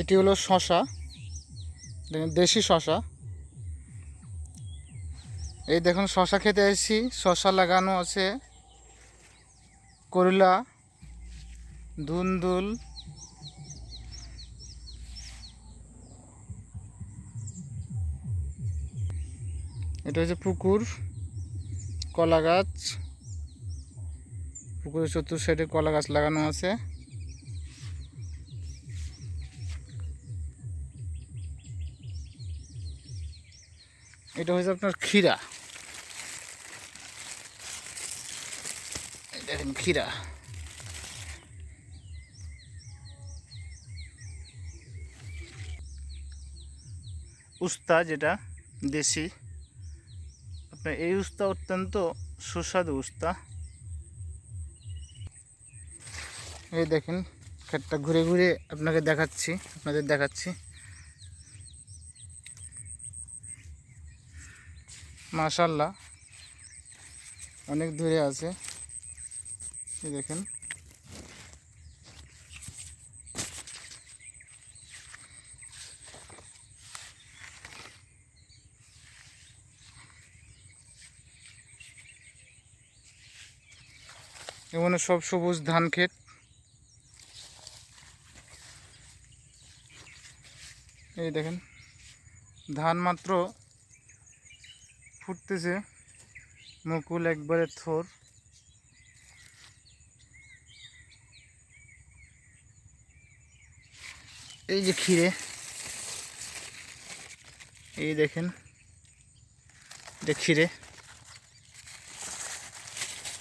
এটি হলো শশা, দেশি শশা। এই দেখুন শশা খেতে এসেছি। শশা লাগানো আছে, করলা, ধুন্দুল, এটা হচ্ছে পুকুর, কলা গাছ, পুকুরের চতুর সাইডে কলা গাছ লাগানো আছে। এটা হচ্ছে আপনার ক্ষীরা, দেখেন ক্ষীরা। উস্তা, যেটা দেশি, আপনার এই উস্তা অত্যন্ত সুস্বাদু উস্তা। এই দেখেন ক্ষেতটা ঘুরে ঘুরে আপনাদের দেখাচ্ছি। মাশাআল্লাহ, অনেক দূরে আছে। এই দেখেন এমন সব সবুজ ধান ক্ষেত। এই দেখেন ধান মাত্র ফুটতেছে, মুকুল একবারে থোর। এই যে ক্ষীরে, এই দেখেন এটা ক্ষীরে,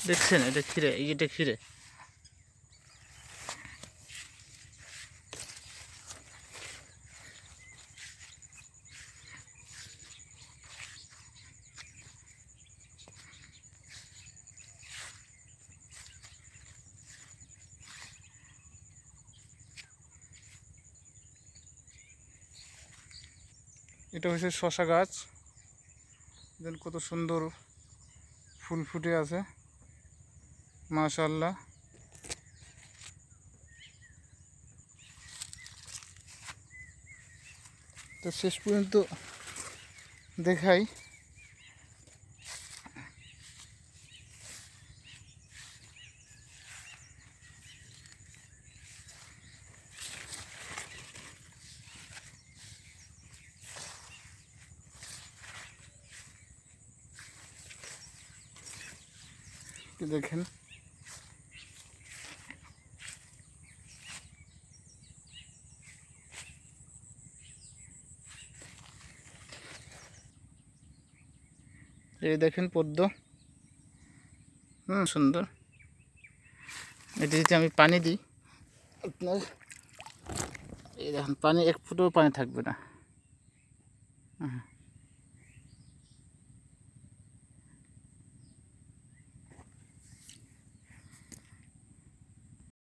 দেখছেন এটা ক্ষীরে, এই যেটা ক্ষীরে। এটা হচ্ছে শশা গাছ, দেখেন কত সুন্দর ফুল ফুটে আছে, মাশাআল্লাহ। তো শেষ পর্যন্ত দেখাই। দেখেন এই দেখেন পদ্ম, সুন্দর। এটি যদি আমি পানি দিই, আপনার এই দেখেন পানি এক ফুটও পানি থাকবে না।